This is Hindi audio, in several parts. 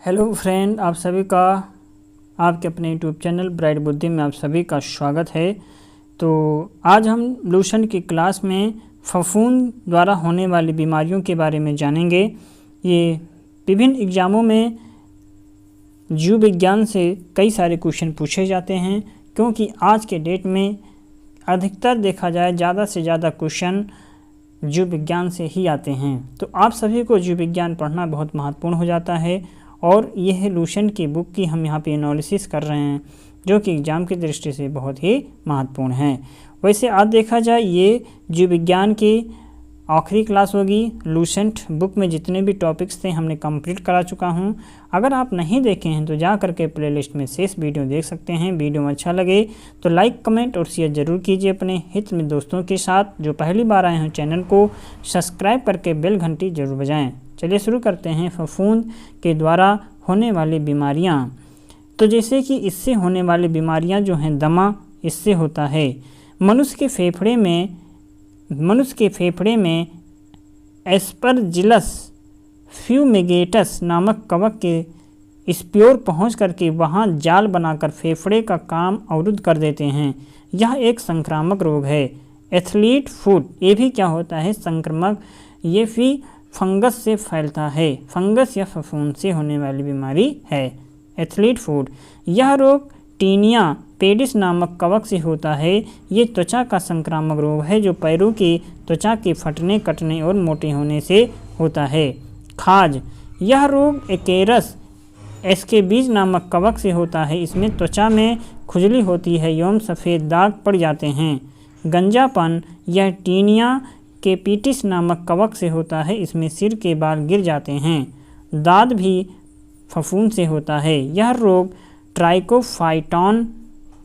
हेलो फ्रेंड, आप सभी का आपके अपने यूट्यूब चैनल ब्राइट बुद्धि में आप सभी का स्वागत है। तो आज हम लूशन की क्लास में फफूंद द्वारा होने वाली बीमारियों के बारे में जानेंगे। ये विभिन्न एग्ज़ामों में जीव विज्ञान से कई सारे क्वेश्चन पूछे जाते हैं, क्योंकि आज के डेट में अधिकतर देखा जाए ज़्यादा से ज़्यादा क्वेश्चन जीव विज्ञान से ही आते हैं। तो आप सभी को जीव विज्ञान पढ़ना बहुत महत्वपूर्ण हो जाता है और यह लूशन की बुक की हम यहाँ पे एनालिसिस कर रहे हैं, जो कि एग्ज़ाम की दृष्टि से बहुत ही महत्वपूर्ण है। वैसे आज देखा जाए ये जीव विज्ञान की आखिरी क्लास होगी। लूसेंट बुक में जितने भी टॉपिक्स थे हमने कंप्लीट करा चुका हूँ। अगर आप नहीं देखे हैं तो जा करके प्लेलिस्ट में शेष वीडियो देख सकते हैं। वीडियो में अच्छा लगे तो लाइक, कमेंट और शेयर ज़रूर कीजिए अपने हित में दोस्तों के साथ। जो पहली बार आए हैं चैनल को सब्सक्राइब करके बेल घंटी जरूर बजाएँ। चलिए शुरू करते हैं फफूंद के द्वारा होने वाली बीमारियां। तो जैसे कि इससे होने वाली बीमारियां जो हैं, दमा इससे होता है। मनुष्य के फेफड़े में एस्परजिलस फ्यूमिगेटस नामक कवक के स्पोर पहुंच करके वहां जाल बनाकर फेफड़े का काम अवरुद्ध कर देते हैं। यह एक संक्रामक रोग है। एथलीट फुट, ये भी क्या होता है, संक्रामक। ये भी फंगस से फैलता है। फंगस या फफूंद से होने वाली बीमारी है एथलीट फुट। यह रोग टीनिया पेडिस नामक कवक से होता है। ये त्वचा का संक्रामक रोग है जो पैरों की त्वचा के फटने, कटने और मोटे होने से होता है। खाज, यह रोग एकेरस एस्केबीज नामक कवक से होता है। इसमें त्वचा में खुजली होती है एवं सफ़ेद दाग पड़ जाते हैं। गंजापन, यह टीनिया केपिटिस नामक कवक से होता है। इसमें सिर के बाल गिर जाते हैं। दाद भी फफूंद से होता है। यह रोग ट्राइकोफाइटॉन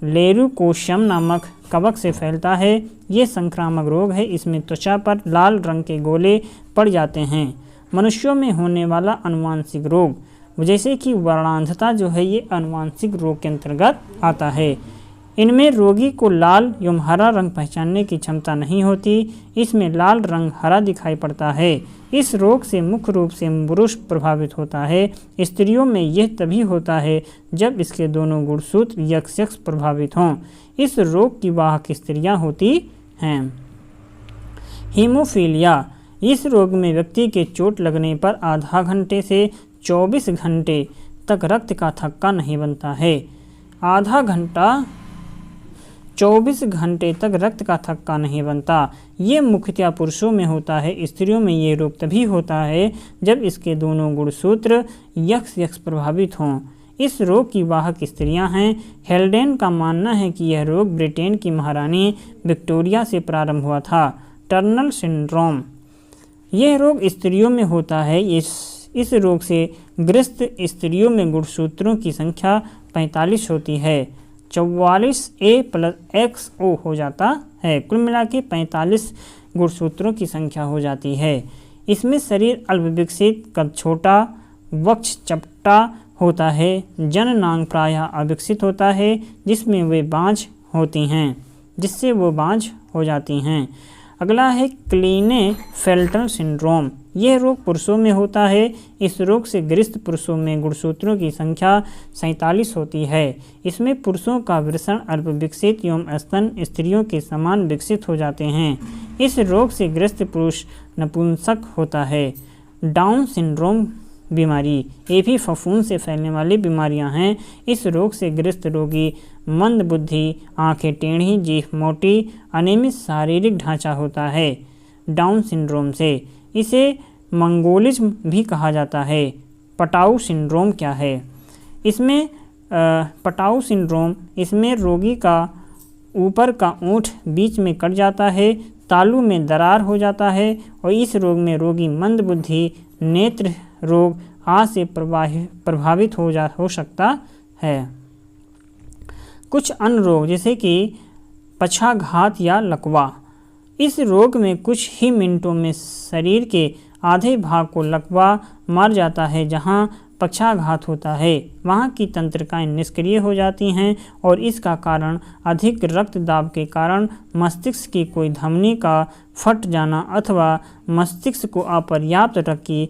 लेरुकोशम नामक कवक से फैलता है। ये संक्रामक रोग है। इसमें त्वचा पर लाल रंग के गोले पड़ जाते हैं। मनुष्यों में होने वाला अनुवांशिक रोग, जैसे कि वर्णांधता जो है, ये अनुवांशिक रोग के अंतर्गत आता है। इनमें रोगी को लाल एवं हरा रंग पहचानने की क्षमता नहीं होती। इसमें लाल रंग हरा दिखाई पड़ता है। इस रोग से मुख्य रूप से पुरुष प्रभावित होता है। स्त्रियों में यह तभी होता है जब इसके दोनों गुणसूत्र यक्ष प्रभावित हों। इस रोग की वाहक स्त्रियां होती हैं। हीमोफीलिया, इस रोग में व्यक्ति के चोट लगने पर आधा घंटे से 24 घंटे तक रक्त का थक्का नहीं बनता है। आधा घंटा 24 घंटे तक रक्त का थक्का नहीं बनता। ये मुख्यतः पुरुषों में होता है। स्त्रियों में ये रोग तभी होता है जब इसके दोनों गुणसूत्र यक्ष प्रभावित हों। इस रोग की वाहक स्त्रियां हैं। हेल्डेन का मानना है कि यह रोग ब्रिटेन की महारानी विक्टोरिया से प्रारंभ हुआ था। टर्नर सिंड्रोम, यह रोग स्त्रियों में होता है। इस रोग से ग्रस्त स्त्रियों में गुणसूत्रों की संख्या 45 होती है। 44A+XO हो जाता है। कुल मिला के 45 गुणसूत्रों की संख्या हो जाती है। इसमें शरीर अल्पविकसित, कद छोटा, वक्ष चपटा होता है। जननांग प्रायः अविकसित होता है, जिससे वो बांझ हो जाती हैं। अगला है क्लीनेफेल्टर सिंड्रोम। यह रोग पुरुषों में होता है। इस रोग से ग्रस्त पुरुषों में गुणसूत्रों की संख्या 47 होती है। इसमें पुरुषों का वृषण अल्पविकसित एवं स्तन स्त्रियों के समान विकसित हो जाते हैं। इस रोग से ग्रस्त पुरुष नपुंसक होता है। डाउन सिंड्रोम बीमारी, ये भी फफूंद से फैलने वाली बीमारियां हैं। इस रोग से ग्रस्त रोगी मंद बुद्धि, आंखें टेढ़ी, जीभ मोटी, अनियमित शारीरिक ढांचा होता है। डाउन सिंड्रोम से इसे मंगोलिज्म भी कहा जाता है। पटाऊ सिंड्रोम क्या है? इसमें पटाऊ सिंड्रोम, इसमें रोगी का ऊपर का ओंठ बीच में कट जाता है, तालू में दरार हो जाता है और इस रोग में रोगी मंद बुद्धि, नेत्र रोग आदि से प्रभावित हो सकता है। कुछ अन्य रोग जैसे कि पक्षाघात या लकवा, इस रोग में कुछ ही मिनटों में शरीर के आधे भाग को लकवा मार जाता है। जहां पक्षाघात होता है वहां की तंत्रिकाएं निष्क्रिय हो जाती हैं और इसका कारण अधिक रक्तदाब के कारण मस्तिष्क की कोई धमनी का फट जाना अथवा मस्तिष्क को अपर्याप्त रक्त की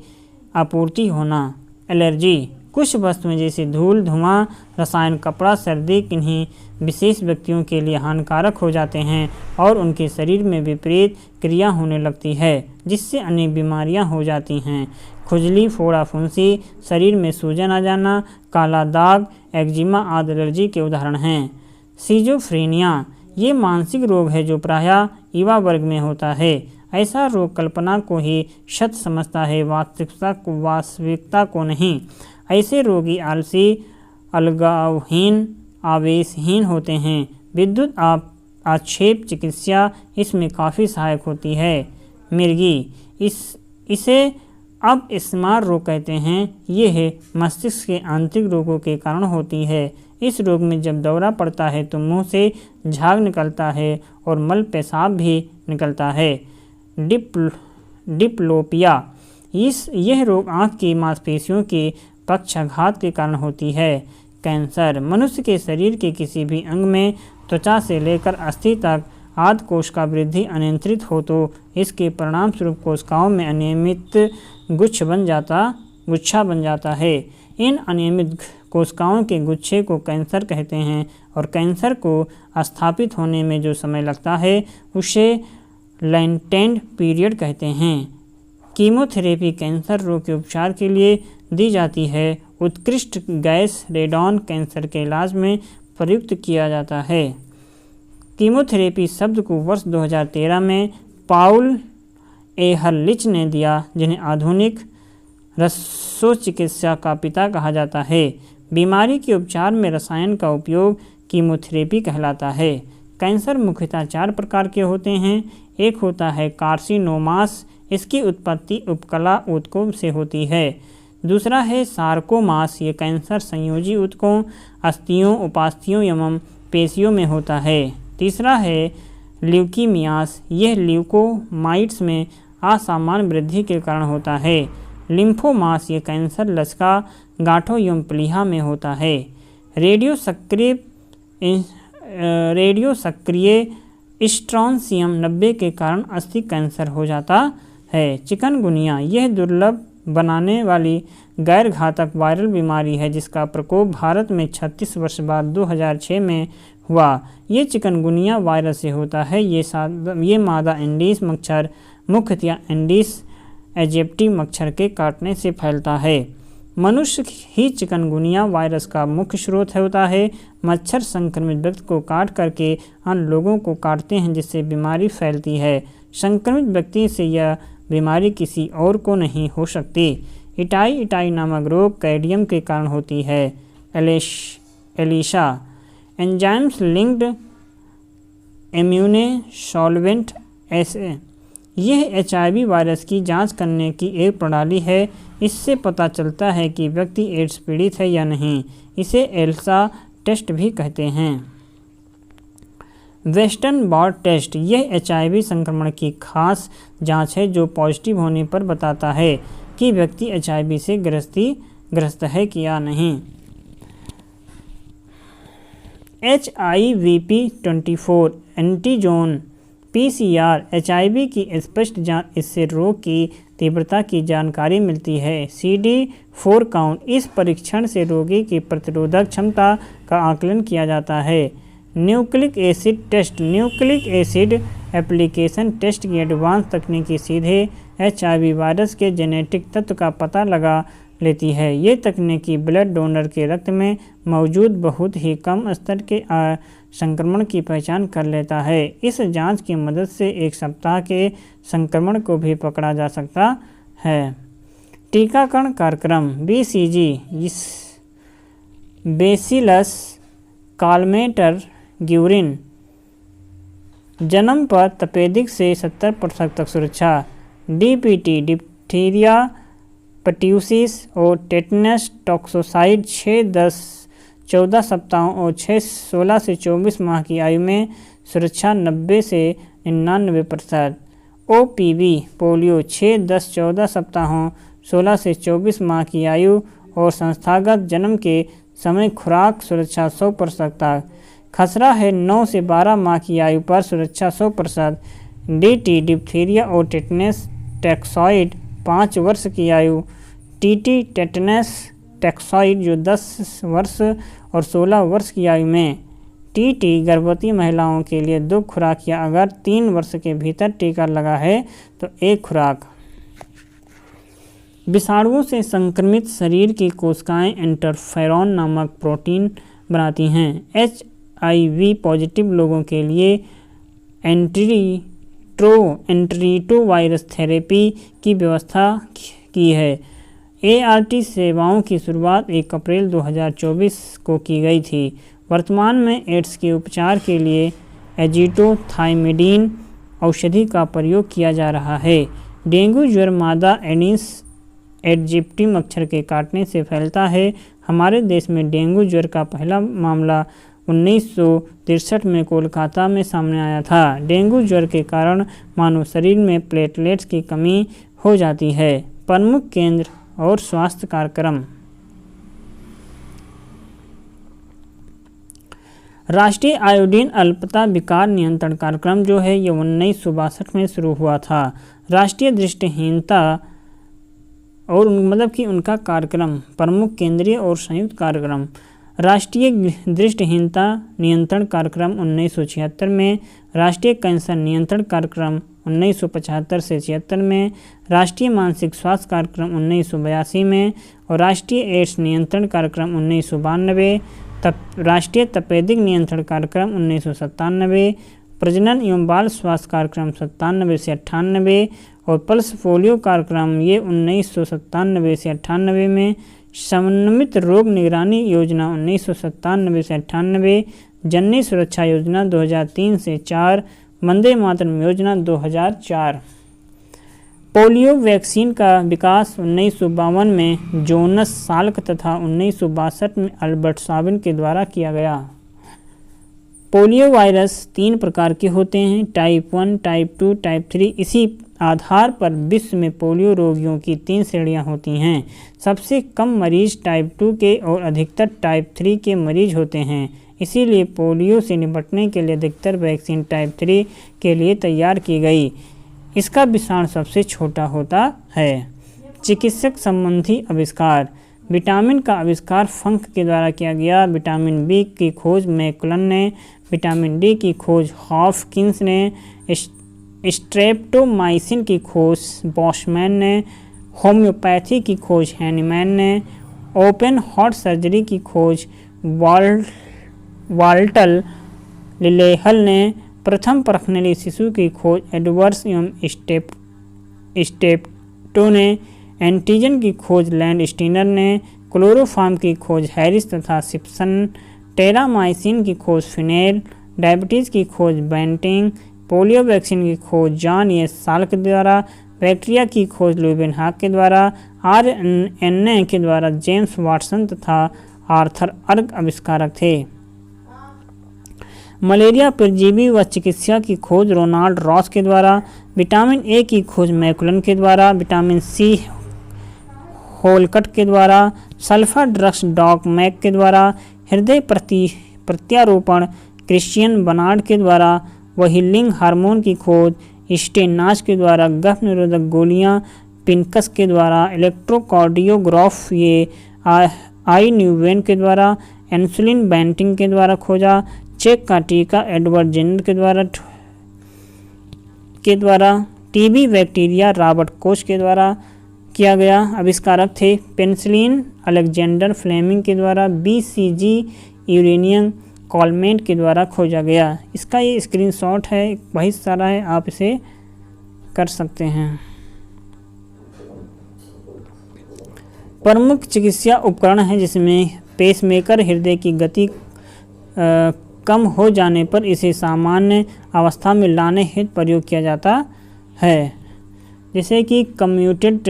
आपूर्ति होना। एलर्जी, कुछ वस्तुएं जैसे धूल, धुआं, रसायन, कपड़ा, सर्दी किन्हीं विशेष व्यक्तियों के लिए हानिकारक हो जाते हैं और उनके शरीर में विपरीत क्रिया होने लगती है, जिससे अनेक बीमारियां हो जाती हैं। खुजली, फोड़ा, फुंसी, शरीर में सूजन आ जाना, काला दाग, एक्जिमा आदि एलर्जी के उदाहरण हैं। सिजोफ्रेनिया ये मानसिक रोग है जो प्रायः युवा वर्ग में होता है। ऐसा रोग कल्पना को ही सत्य समझता है, वास्तविकता को नहीं। ऐसे रोगी आलसी, अलगावहीन, आवेशहीन होते हैं। विद्युत आक्षेप चिकित्सा इसमें काफ़ी सहायक होती है। मिर्गी इसे अब स्मार रोग कहते हैं। यह मस्तिष्क के आंतरिक रोगों के कारण होती है। इस रोग में जब दौरा पड़ता है तो मुंह से झाग निकलता है और मल पेशाब भी निकलता है। डिप्लोपिया यह रोग आँख की मांसपेशियों के पक्षाघात के कारण होती है। कैंसर मनुष्य के शरीर के किसी भी अंग में त्वचा से लेकर अस्थि तक आदि कोश का वृद्धि अनियंत्रित हो तो इसके परिणाम स्वरूप कोशिकाओं में अनियमित गुच्छा बन जाता है। इन अनियमित कोशिकाओं के गुच्छे को कैंसर कहते हैं और कैंसर को स्थापित होने में जो समय लगता है उसे लेटेंट पीरियड कहते हैं। कीमोथेरेपी कैंसर रोग के उपचार के लिए दी जाती है। उत्कृष्ट गैस रेडॉन कैंसर के इलाज में प्रयुक्त किया जाता है। कीमोथेरेपी शब्द को वर्ष 2013 में पाउल एहरलिच ने दिया, जिन्हें आधुनिक रसोचिकित्सा का पिता कहा जाता है। बीमारी के उपचार में रसायन का उपयोग कीमोथेरेपी कहलाता है। कैंसर मुख्यतः 4 प्रकार के होते हैं। एक होता है कार्सिनोमास, इसकी उत्पत्ति उपकला ऊतकों से होती है। दूसरा है सार्कोमास, ये कैंसर संयोजी ऊतकों, अस्थियों, उपास्थियों एवं पेशियों में होता है। तीसरा है ल्यूकीमियास, यह ल्यूकोमाइट्स में असामान्य वृद्धि के कारण होता है। लिम्फोमास, ये कैंसर लसिका, गांठों एवं प्लीहा में होता है। रेडियो सक्रिय स्ट्रॉन्सियम 90 के कारण अस्थि कैंसर हो जाता है। चिकनगुनिया यह दुर्लभ बनाने वाली गैर घातक वायरल बीमारी है जिसका प्रकोप भारत में 36 वर्ष बाद 2006 में हुआ। ये चिकनगुनिया वायरस से होता है। ये मादा एंडीस मच्छर, मुख्यतः एंडीस एजिप्टी मच्छर के काटने से फैलता है। मनुष्य ही चिकनगुनिया वायरस का मुख्य स्रोत होता है। मच्छर संक्रमित व्यक्ति को काट करके अन्य लोगों को काटते हैं, जिससे बीमारी फैलती है। संक्रमित व्यक्ति से यह बीमारी किसी और को नहीं हो सकती। इटाई नामक रोग कैडियम के कारण होती है। एलिशा एंजाइम्स लिंक्ड इम्यूनोसॉल्वेंट ऐसे यह HIV वायरस की जांच करने की एक प्रणाली है। इससे पता चलता है कि व्यक्ति एड्स पीड़ित है या नहीं। इसे एल्सा टेस्ट भी कहते हैं। वेस्टर्न ब्लॉट टेस्ट यह HIV संक्रमण की खास जांच है जो पॉजिटिव होने पर बताता है कि व्यक्ति HIV से ग्रस्त है कि या नहीं। HIV-24 एंटीजोन PCR HIV की स्पष्ट जांच, इससे रोग की तीव्रता की जानकारी मिलती है। CD4 काउंट, इस परीक्षण से रोगी की प्रतिरोधक क्षमता का आकलन किया जाता है। Nucleic acid test, nucleic acid application test की एडवांस तकनीकी सीधे HIV वायरस के जेनेटिक तत्व का पता लगा लेती है। ये तकनीकी ब्लड डोनर के रक्त में मौजूद बहुत ही कम स्तर के संक्रमण की पहचान कर लेता है। इस जांच की मदद से 1 सप्ताह के संक्रमण को भी पकड़ा जा सकता है। टीकाकरण कार्यक्रम BCG इस बेसिलस कालमेटर ग्यूरिन जन्म पर तपेदिक से 70% तक सुरक्षा। DPT डिप्थीरिया पर्ट्यूसिस और टेटनस टॉक्सोसाइड 6-14 सप्ताहों और 16 से 24 माह की आयु में सुरक्षा 90 से 99%। OPV पोलियो 6-10-14 सप्ताहों 16 से 24 माह की आयु और संस्थागत जन्म के समय खुराक सुरक्षा 100% तक। खसरा है 9 से 12 माह की आयु पर सुरक्षा 100%। DT डिप्थीरिया और टेटनस टॉक्सोसाइड 5 वर्ष की आयु। TT टेटनस टैक्सॉइड जो 10 वर्ष और 16 वर्ष की आयु में टीटी गर्भवती महिलाओं के लिए 2 खुराक या अगर 3 वर्ष के भीतर टीका लगा है तो 1 खुराक। विषाणुओं से संक्रमित शरीर की कोशिकाएं इंटरफेरॉन नामक प्रोटीन बनाती हैं। HIV पॉजिटिव लोगों के लिए एंटीरिट्रोवायरस थेरेपी की व्यवस्था की है। ART सेवाओं की शुरुआत 1 अप्रैल 2024 को की गई थी। वर्तमान में एड्स के उपचार के लिए एजिटोथाइमिडीन औषधि का प्रयोग किया जा रहा है। डेंगू ज्वर मादा एडिस एजिप्टी मच्छर के काटने से फैलता है। हमारे देश में डेंगू ज्वर का पहला मामला 1963 में कोलकाता में सामने आया था। डेंगू ज्वर के कारण मानव शरीर में प्लेटलेट्स की कमी हो जाती है। प्रमुख केंद्र और स्वास्थ्य कार्यक्रम। राष्ट्रीय आयोडीन अल्पता विकार नियंत्रण कार्यक्रम जो है ये 1962 में शुरू हुआ था। राष्ट्रीय दृष्टिहीनता और मतलब कि उनका कार्यक्रम, प्रमुख केंद्रीय और संयुक्त कार्यक्रम। राष्ट्रीय दृष्टिहीनता नियंत्रण कार्यक्रम 1976 में, राष्ट्रीय कैंसर नियंत्रण कार्यक्रम 1975 से 76 में, राष्ट्रीय मानसिक स्वास्थ्य कार्यक्रम 1982 में और राष्ट्रीय एड्स नियंत्रण कार्यक्रम 1992, राष्ट्रीय तपेदिक नियंत्रण कार्यक्रम 1997, प्रजनन एवं बाल स्वास्थ्य कार्यक्रम 97 से 98 और पल्स पोलियो कार्यक्रम ये 1997 से 98 में, समन्वित रोग निगरानी योजना 1997 से 98, जननी सुरक्षा योजना 2003 से 4, वंदे मातरम योजना 2004। पोलियो वैक्सीन का विकास 1952 में जोनस साल्क तथा 1962 में अल्बर्ट साबिन के द्वारा किया गया। पोलियो वायरस 3 प्रकार के होते हैं, टाइप 1, टाइप 2, टाइप 3। इसी आधार पर विश्व में पोलियो रोगियों की 3 श्रेणियां होती हैं। सबसे कम मरीज टाइप 2 के और अधिकतर टाइप 3 के मरीज होते हैं। इसीलिए पोलियो से निपटने के लिए अधिकतर वैक्सीन टाइप 3 के लिए तैयार की गई। इसका विषाणु सबसे छोटा होता है। चिकित्सक संबंधी आविष्कार। विटामिन का आविष्कार फंक के द्वारा किया गया। विटामिन बी की खोज मैकुलन ने, विटामिन डी की खोज हॉफकिंस ने, स्ट्रेप्टोमाइसिन की खोज बॉशमैन ने, होम्योपैथी की खोज हैनीमैन ने, ओपन हार्ट सर्जरी की खोज वाल्टर लिलेहल ने, प्रथम परखनेली शिशु की खोज एडवर्ड्स एवं स्टेप्टो ने, एंटीजन की खोज लैंड स्टीनर ने, क्लोरोफॉर्म की खोज हैरिस तथा सिप्सन, टेरामाइसिन की खोज फिनेल, डायबिटीज़ की खोज बेंटिंग, पोलियो वैक्सीन की खोज जॉन ए साल्क के द्वारा, बैक्टीरिया की खोज लुइवेनहाक के द्वारा, RNA के द्वारा जेम्स वाटसन तथा आर्थर अर्ग आविष्कारक थे। मलेरिया परजीवी व चिकित्सा की खोज रोनाल्ड रॉस के द्वारा, विटामिन ए की खोज मैकुलन के द्वारा, विटामिन सी होलकट के द्वारा, सल्फर ड्रग्स डॉक मैक के द्वारा, हृदय प्रत्यारोपण क्रिश्चियन बर्नार्ड के द्वारा, वहीलिंग हार्मोन की खोज स्टेनाज के द्वारा, गर्भ निरोधक गोलियां पिनकस के द्वारा, इलेक्ट्रोकार्डियोग्राफ ये आई न्यूवेन के द्वारा, इंसुलिन बेंटिंग के द्वारा खोजा, चेक का टीका एडवर्ड जेनर के द्वारा, टीबी बैक्टीरिया रॉबर्ट कोच के द्वारा किया गया। आविष्कारक थे पेनिसिलिन अलेक्जेंडर फ्लेमिंग के द्वारा, BCG यूरेनियम कॉलमेंट के द्वारा खोजा गया। इसका ये स्क्रीनशॉट है, बहुत सारा है, आप इसे कर सकते हैं। प्रमुख चिकित्सा उपकरण है जिसमें पेसमेकर हृदय की गति कम हो जाने पर इसे सामान्य अवस्था में लाने हेतु प्रयोग किया जाता है। जैसे कि कम्प्यूटेड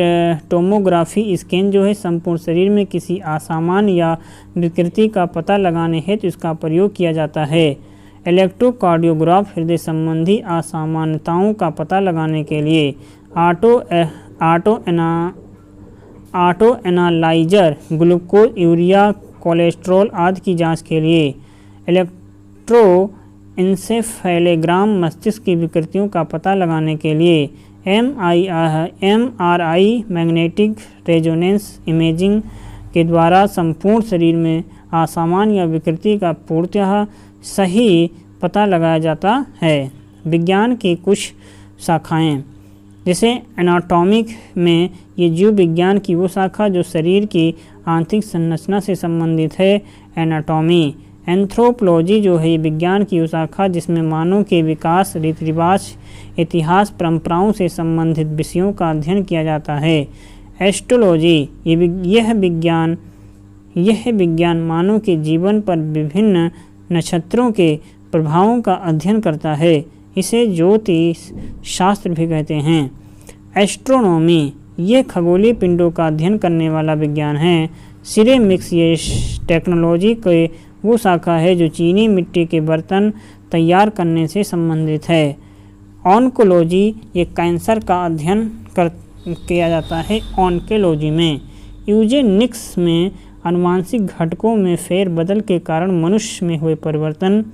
टोमोग्राफी स्कैन जो है संपूर्ण शरीर में किसी असामान्य या विकृति का पता लगाने हेतु इसका प्रयोग किया जाता है। इलेक्ट्रोकार्डियोग्राफ हृदय संबंधी असामान्यताओं का पता लगाने के लिए, auto analyser glucose, urea, cholesterol आदि की जांच के लिए, इलेक्ट्रोइंसेफेलोग्राम मस्तिष्क की विकृतियों का पता लगाने के लिए, MRI मैग्नेटिक रेजोनेंस इमेजिंग के द्वारा संपूर्ण शरीर में असामान्य या विकृति का पूर्णतः सही पता लगाया जाता है। विज्ञान की कुछ शाखाएं, जैसे एनाटॉमिक में ये जीव विज्ञान की वो शाखा जो शरीर की आंतरिक संरचना से संबंधित है, एनाटॉमी। एंथ्रोपोलॉजी जो है ये विज्ञान की वो शाखा जिसमें मानव के विकास, रीति रिवाज, इतिहास, परंपराओं से संबंधित विषयों का अध्ययन किया जाता है। एस्ट्रोलॉजी यह विज्ञान मानव के जीवन पर विभिन्न नक्षत्रों के प्रभावों का अध्ययन करता है। इसे ज्योतिष शास्त्र भी कहते हैं। एस्ट्रोनॉमी ये खगोलीय पिंडों का अध्ययन करने वाला विज्ञान है। सिरेमिक्स ये टेक्नोलॉजी के वो शाखा है जो चीनी मिट्टी के बर्तन तैयार करने से संबंधित है। ऑन्कोलॉजी ये कैंसर का अध्ययन किया जाता है ऑन्कोलॉजी में। यूजेनिक्स में आनुवांशिक घटकों में फेरबदल के कारण मनुष्य में हुए परिवर्तन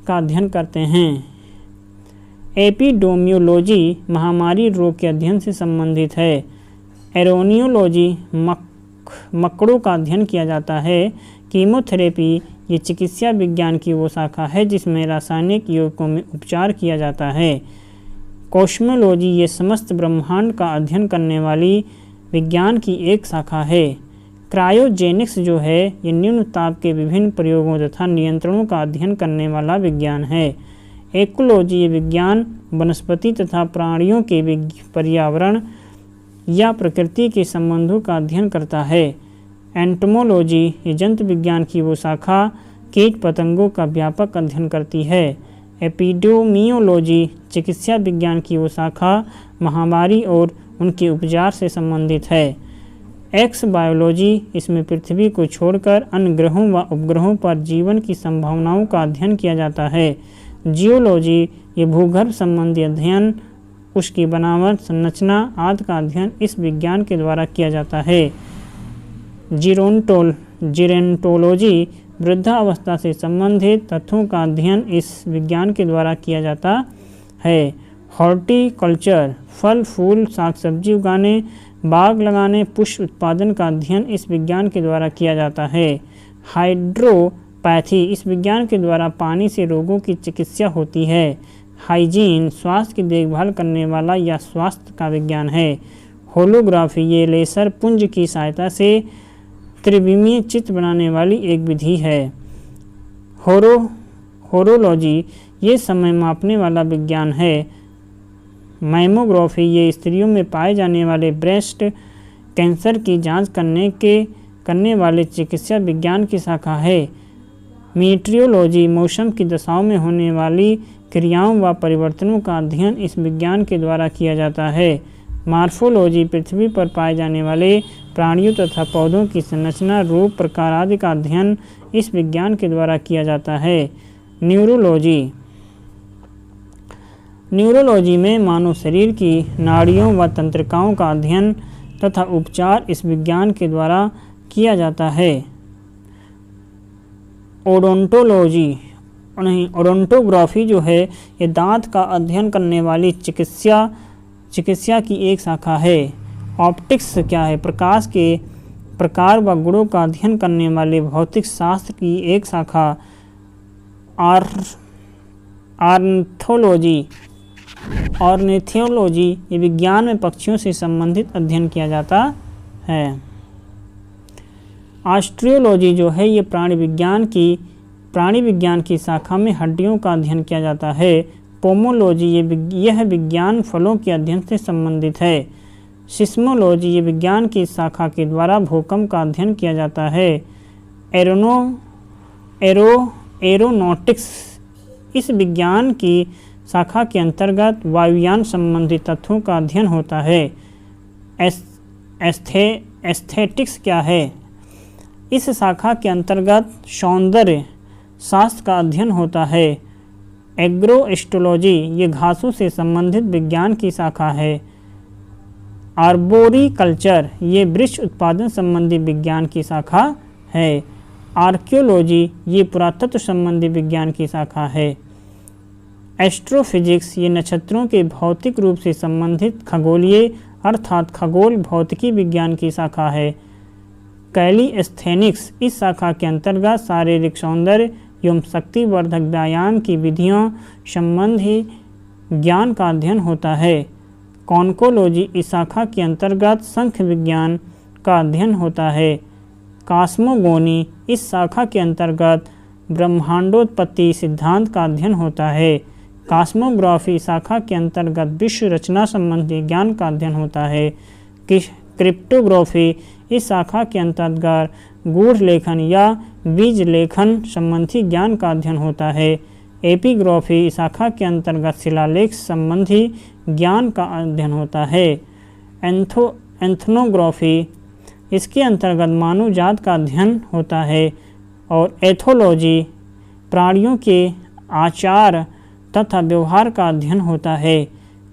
का अध्ययन करते हैं। एपिडेमियोलॉजी महामारी रोग के अध्ययन से संबंधित है। एरोनियोलॉजी मकड़ों का अध्ययन किया जाता है। कीमोथेरेपी ये चिकित्सा विज्ञान की वो शाखा है जिसमें रासायनिक यौगिकों में उपचार किया जाता है। कॉस्मोलॉजी ये समस्त ब्रह्मांड का अध्ययन करने वाली विज्ञान की एक शाखा है। क्रायोजेनिक्स जो है ये निम्न ताप के विभिन्न प्रयोगों तथा नियंत्रणों का अध्ययन करने वाला विज्ञान है। इकोलॉजी ये विज्ञान वनस्पति तथा प्राणियों के पर्यावरण या प्रकृति के संबंधों का अध्ययन करता है। एंटोमोलॉजी ये जंतु विज्ञान की वो शाखा कीट पतंगों का व्यापक अध्ययन करती है। एपिडेमियोलॉजी चिकित्सा विज्ञान की वो शाखा महामारी और उनके उपचार से संबंधित है। एक्स बायोलॉजी इसमें पृथ्वी को छोड़कर अन्य ग्रहों व उपग्रहों पर जीवन की संभावनाओं का अध्ययन किया जाता है। जियोलॉजी ये भूगर्भ संबंधी अध्ययन, उसकी बनावट, संरचना आदि का अध्ययन इस विज्ञान के द्वारा किया जाता है। जीरेंटोलॉजी वृद्धावस्था से संबंधित तथ्यों का अध्ययन इस विज्ञान के द्वारा किया जाता है। हॉर्टिकल्चर फल फूल साग सब्जी उगाने, बाग लगाने, पुष्प उत्पादन का अध्ययन इस विज्ञान के द्वारा किया जाता है। हाइड्रोपैथी इस विज्ञान के द्वारा पानी से रोगों की चिकित्सा होती है। हाइजीन स्वास्थ्य की देखभाल करने वाला या स्वास्थ्य का विज्ञान है। होलोग्राफी ये लेसर पुंज की सहायता से त्रिविमीय चित्र बनाने वाली एक विधि है। होरोलॉजी ये समय मापने वाला विज्ञान है। मैमोग्राफी ये स्त्रियों में पाए जाने वाले ब्रेस्ट कैंसर की जांच करने वाले चिकित्सा विज्ञान की शाखा है। मीटियोलॉजी मौसम की दशाओं में होने वाली क्रियाओं व परिवर्तनों का अध्ययन इस विज्ञान के द्वारा किया जाता है। मार्फोलॉजी पृथ्वी पर पाए जाने वाले प्राणियों तथा पौधों की संरचना, रूप, प्रकार आदि का अध्ययन इस विज्ञान के द्वारा किया जाता है। न्यूरोलॉजी में मानव शरीर की नाड़ियों व तंत्रिकाओं का अध्ययन तथा उपचार इस विज्ञान के द्वारा किया जाता है। ओडोंटोग्राफी जो है ये दांत का अध्ययन करने वाली चिकित्सा की एक शाखा है। ऑप्टिक्स क्या है? प्रकाश के प्रकार व गुणों का अध्ययन करने वाले भौतिक शास्त्र की एक शाखा। ऑर्निथोलॉजी ये विज्ञान में पक्षियों से संबंधित अध्ययन किया जाता है। ऑस्टियोलॉजी जो है ये प्राणी विज्ञान की शाखा में हड्डियों का अध्ययन किया जाता है। पोमोलॉजी यह विज्ञान फलों के अध्ययन से संबंधित है। सिस्मोलॉजी ये विज्ञान की शाखा के द्वारा भूकंप का अध्ययन किया जाता है। एरोनॉटिक्स इस विज्ञान की शाखा के अंतर्गत वायुयान संबंधी तथ्यों का अध्ययन होता है। एस्थेटिक्स क्या है? इस शाखा के अंतर्गत सौंदर्य शास्त्र का अध्ययन होता है। एग्रोएस्ट्रोलॉजी ये घासों से संबंधित विज्ञान की शाखा है। आर्बोरिकल्चर ये वृक्ष उत्पादन संबंधी विज्ञान की शाखा है। आर्कियोलॉजी ये पुरातत्व संबंधी विज्ञान की शाखा है। एस्ट्रोफिजिक्स ये नक्षत्रों के भौतिक रूप से संबंधित खगोलीय अर्थात खगोल भौतिकी विज्ञान की शाखा है। कैलिस्थेनिक्स इस शाखा के अंतर्गत शारीरिक सौंदर्य एवं शक्तिवर्धक व्यायाम की विधियों संबंधी ज्ञान का अध्ययन होता है। कॉन्कोलॉजी इस शाखा के अंतर्गत संख्य विज्ञान का अध्ययन होता है। कॉस्मोगोनी इस शाखा के अंतर्गत ब्रह्मांडोत्पत्ति सिद्धांत का अध्ययन होता है। कॉस्मोग्राफी शाखा के अंतर्गत विश्व रचना संबंधी ज्ञान का अध्ययन होता है। क्रिप्टोग्राफी इस शाखा के अंतर्गत गूढ़ लेखन या बीज लेखन संबंधी ज्ञान का अध्ययन होता है। एपिग्राफी शाखा के अंतर्गत शिलालेख संबंधी ज्ञान का अध्ययन होता है। एंथ्रोग्राफी इसके अंतर्गत मानव जात का अध्ययन होता है। और एथोलॉजी प्राणियों के आचार तथा व्यवहार का अध्ययन होता है।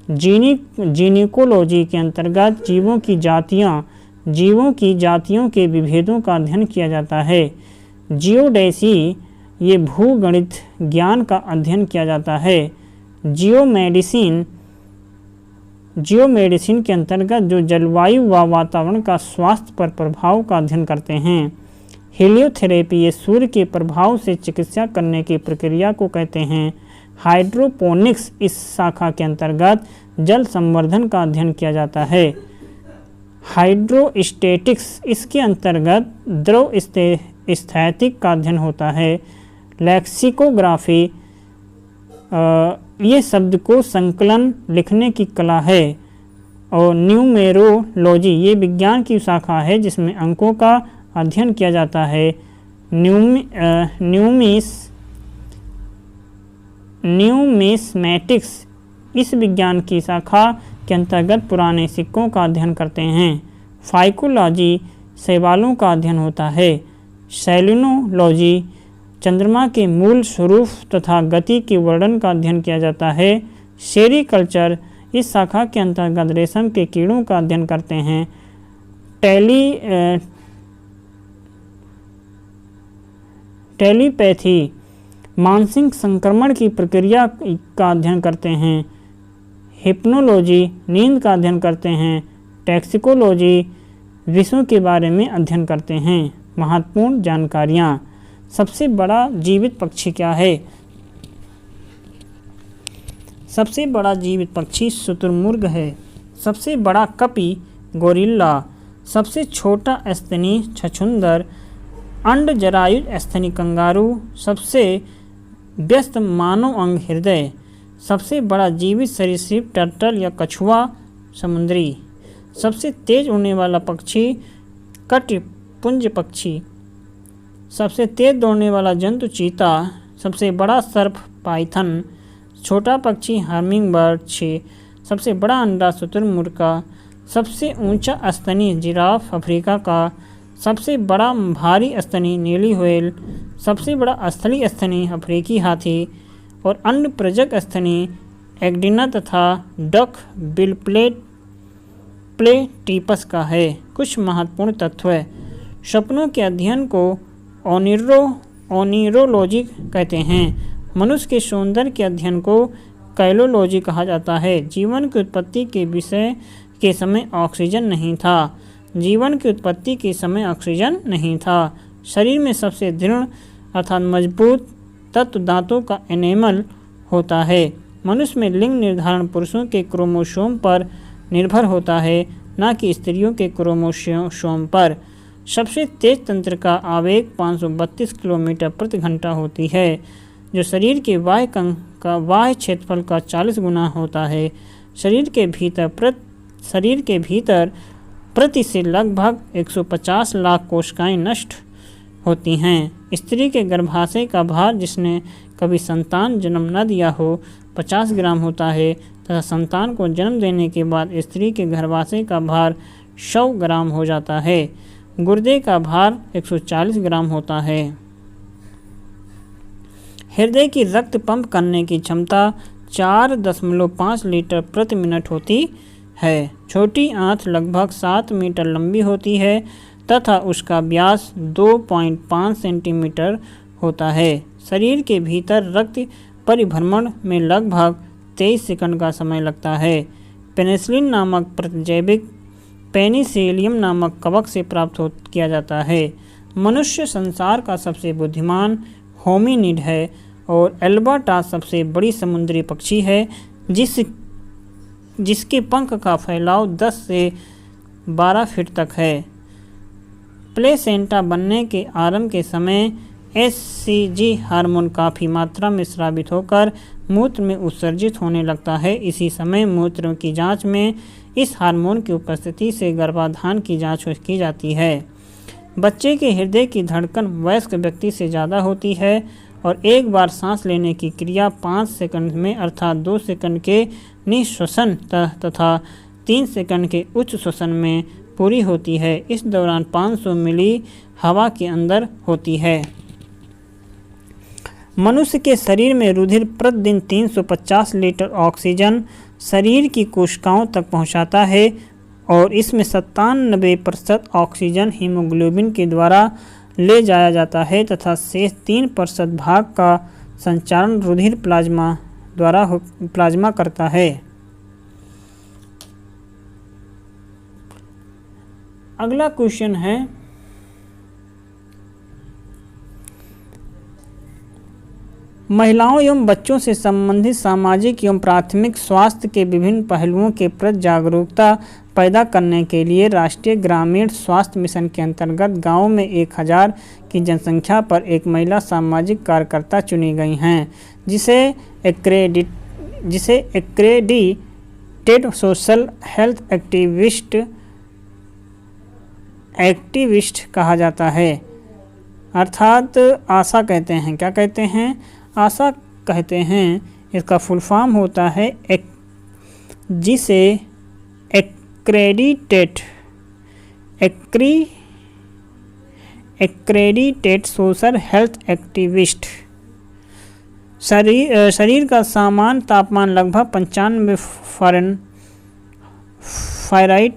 जीनिकोलॉजी के अंतर्गत जीवों की जातियों के विभेदों का अध्ययन किया जाता है। जियोडेसी ये भूगणित ज्ञान का अध्ययन किया जाता है। जियोमेडिसिन के अंतर्गत जो जलवायु व वातावरण का स्वास्थ्य पर प्रभाव का अध्ययन करते हैं। हेलियोथेरेपी ये सूर्य के प्रभाव से चिकित्सा करने की प्रक्रिया को कहते हैं। हाइड्रोपोनिक्स इस शाखा के अंतर्गत जल संवर्धन का अध्ययन किया जाता है। हाइड्रोस्टेटिक्स इसके अंतर्गत द्रव स्थैतिक का अध्ययन होता है। लेक्सिकोग्राफी ये शब्द को संकलन लिखने की कला है। और न्यूमेरोलॉजी ये विज्ञान की शाखा है जिसमें अंकों का अध्ययन किया जाता है। न्यूमिस्मैटिक्स इस विज्ञान की शाखा के अंतर्गत पुराने सिक्कों का अध्ययन करते हैं। फाइकोलॉजी शैवालों का अध्ययन होता है। सेलिनोलॉजी चंद्रमा के मूल स्वरूप तथा गति के वर्णन का अध्ययन किया जाता है। सेरीकल्चर इस शाखा के अंतर्गत रेशम के कीड़ों का अध्ययन करते हैं। टेलीपैथी मानसिक संक्रमण की प्रक्रिया का अध्ययन करते हैं। हिप्नोलॉजी नींद का अध्ययन करते हैं। टैक्सिकोलॉजी विषयों के बारे में अध्ययन करते हैं। महत्वपूर्ण जानकारियाँ। सबसे बड़ा जीवित पक्षी क्या है? सबसे बड़ा जीवित पक्षी शुतुरमुर्ग है। सबसे बड़ा कपी गोरिल्ला। सबसे छोटा स्तनी छछूंदर। अंडजरायुज स्तनी कंगारू। सबसे व्यस्त मानव अंग हृदय। सबसे बड़ा जीवित सरीसृप टर्टल या कछुआ समुद्री। सबसे तेज उड़ने वाला पक्षी कटिपुंज पक्षी। सबसे तेज दौड़ने वाला जंतु चीता। सबसे बड़ा सर्प पाइथन। छोटा पक्षी हमिंग बर्ड 6। सबसे बड़ा अंडा शुतुरमुर्ग का। सबसे ऊंचा स्तनी जिराफ अफ्रीका का। सबसे बड़ा भारी स्तनी नीली व्हेल। सबसे बड़ा स्थली स्तनी अफ्रीकी हाथी। और अन्य प्रजक स्तनी एग्डिना तथा डक बिल प्लेटिपस का है। कुछ महत्वपूर्ण तत्व। सपनों के अध्ययन को ओनिरोलॉजी कहते हैं। मनुष्य के सौंदर्य के अध्ययन को कैलोलॉजी कहा जाता है। जीवन की उत्पत्ति के विषय के समय ऑक्सीजन नहीं था। जीवन की उत्पत्ति के समय ऑक्सीजन नहीं था। शरीर में सबसे दृढ़ अर्थात मजबूत तत्व दांतों का एनेमल होता है। मनुष्य में लिंग निर्धारण पुरुषों के क्रोमोसोम पर निर्भर होता है, न कि स्त्रियों के क्रोमोसोम पर। सबसे तेज तंत्र का आवेग 532 किलोमीटर प्रति घंटा होती है, जो शरीर के बाह्य क्षेत्रफल का 40 गुना होता है। शरीर के भीतर प्रति से लगभग 150 लाख कोशिकाएं नष्ट होती हैं। स्त्री के गर्भाशय का भार, जिसने कभी संतान जन्म न दिया हो, 50 ग्राम होता है तथा संतान को जन्म देने के बाद स्त्री के गर्भाशय का भार 100 ग्राम हो जाता है। गुर्दे का भार 140 ग्राम होता है। हृदय की रक्त पंप करने की क्षमता 4.5 लीटर प्रति मिनट होती है। छोटी आंत लगभग 7 मीटर लंबी होती है तथा उसका व्यास 2.5 सेंटीमीटर होता है। शरीर के भीतर रक्त परिभ्रमण में लगभग 23 सेकंड का समय लगता है। पेनिसिलिन नामक प्रतिजैविक पेनिसिलियम नामक कवक से प्राप्त किया जाता है। मनुष्य संसार का सबसे बुद्धिमान होमिनिड है और एल्बाट्रॉस सबसे बड़ी समुद्री पक्षी है जिसके पंख का फैलाव 10 से 12 फीट तक है। प्लेसेंटा बनने के आरंभ के समय HCG हार्मोन काफ़ी मात्रा में स्रावित होकर मूत्र में उत्सर्जित होने लगता है। इसी समय मूत्र की जांच में इस हार्मोन की उपस्थिति से गर्भाधान की जांच की जाती है। बच्चे के हृदय की धड़कन वयस्क व्यक्ति से ज़्यादा होती है और एक बार सांस लेने की क्रिया 5 सेकंड में अर्थात 2 सेकंड के निःश्वसन तथा 3 सेकंड के उच्च श्वसन में पूरी होती है। इस दौरान 500 मिली हवा के अंदर होती है। मनुष्य के शरीर में रुधिर प्रतिदिन 350 लीटर ऑक्सीजन शरीर की कोशिकाओं तक पहुंचाता है और इसमें 97% ऑक्सीजन हीमोग्लोबिन के द्वारा ले जाया जाता है तथा शेष 3% भाग का संचालन रुधिर प्लाज्मा करता है। अगला क्वेश्चन है महिलाओं एवं बच्चों से संबंधित सामाजिक एवं प्राथमिक स्वास्थ्य के विभिन्न पहलुओं के प्रति जागरूकता पैदा करने के लिए राष्ट्रीय ग्रामीण स्वास्थ्य मिशन के अंतर्गत गाँव में 1000 की जनसंख्या पर एक महिला सामाजिक कार्यकर्ता चुनी गई हैं, जिसे एक्रेडिटेड सोशल हेल्थ एक्टिविस्ट कहा जाता है, अर्थात आशा कहते हैं। क्या कहते हैं? आशा कहते हैं। इसका फुल फॉर्म होता है जिसे एक्रेडिटेड सोशल हेल्थ एक्टिविस्ट। शरीर का सामान्य तापमान लगभग 95 फ़ारेनहाइट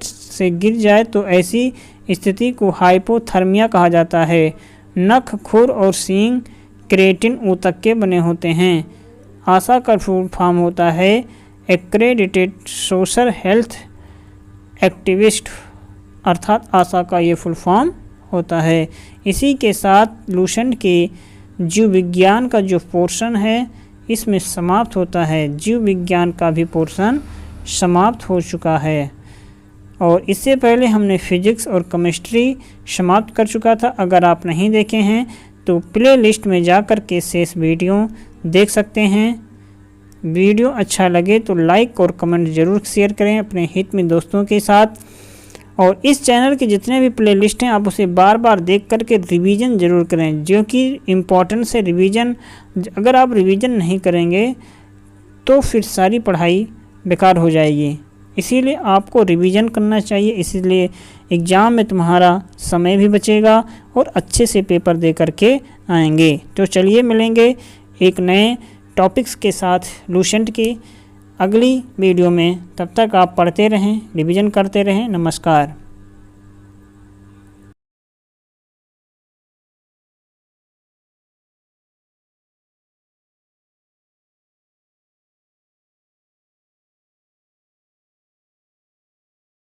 से गिर जाए तो ऐसी स्थिति को हाइपोथर्मिया कहा जाता है। नख, खुर और सींग केराटिन ऊतक के बने होते हैं। आशा का फुल फॉर्म होता है एक्रेडिटेड सोशल हेल्थ एक्टिविस्ट, अर्थात आशा का ये फुल फॉर्म होता है। इसी के साथ लूसेंट के जीव विज्ञान का जो पोर्शन है इसमें समाप्त होता है। जीव विज्ञान का भी पोर्शन समाप्त हो चुका है और इससे पहले हमने फिजिक्स और केमिस्ट्री समाप्त कर चुका था। अगर आप नहीं देखे हैं तो प्ले लिस्ट में जाकर के शेष वीडियो देख सकते हैं। वीडियो अच्छा लगे तो लाइक और कमेंट ज़रूर शेयर करें अपने हित में दोस्तों के साथ। और इस चैनल के जितने भी प्ले लिस्ट हैं आप उसे बार बार देख करके रिवीजन ज़रूर करें, जो कि इम्पोर्टेंट है रिवीजन। अगर आप रिवीजन नहीं करेंगे तो फिर सारी पढ़ाई बेकार हो जाएगी, इसीलिए आपको रिवीजन करना चाहिए। इसीलिए एग्ज़ाम में तुम्हारा समय भी बचेगा और अच्छे से पेपर दे करके आएंगे। तो चलिए मिलेंगे एक नए टॉपिक्स के साथ लूसेंट की अगली वीडियो में। तब तक आप पढ़ते रहें, रिवीजन करते रहें। नमस्कार।